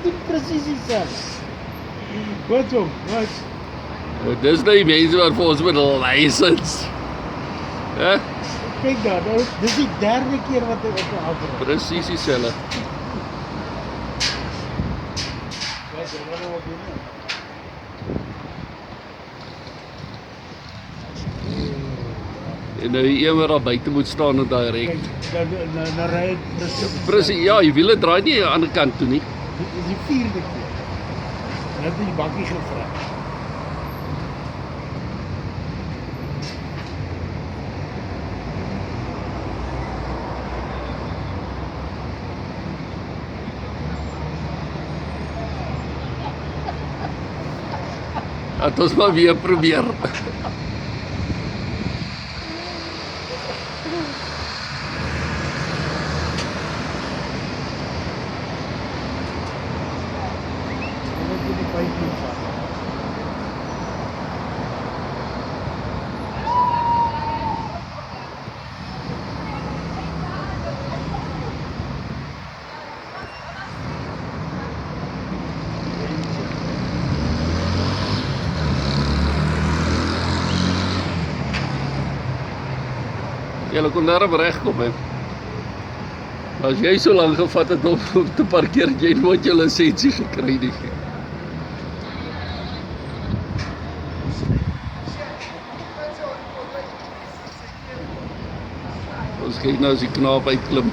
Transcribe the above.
Doen presies dieselfde. Wat hom? Wat? Dis nou die mense wat vir ons met 'n license. Hè? Kyk daar, dis die derde keer wat hy op 'n afbreek. Presies dieselfde. Wat jy nou op doen? En nou die een wat daar buite moet staan en direk. Kyk, dan ry hy presies. Presies, ja, die wiele draai nie aan die ander kant toe nie. Dit is die vierde keer. En het die bakkie gevra. Dat ons maar weer probeer. En dit die bytjie vat. Julle kon daarop regkom hè. As jy so lank gevat het om te parkeer, het jy nooit jou lisensie gekry nie. Ons kyk nou as die knaap uitklim.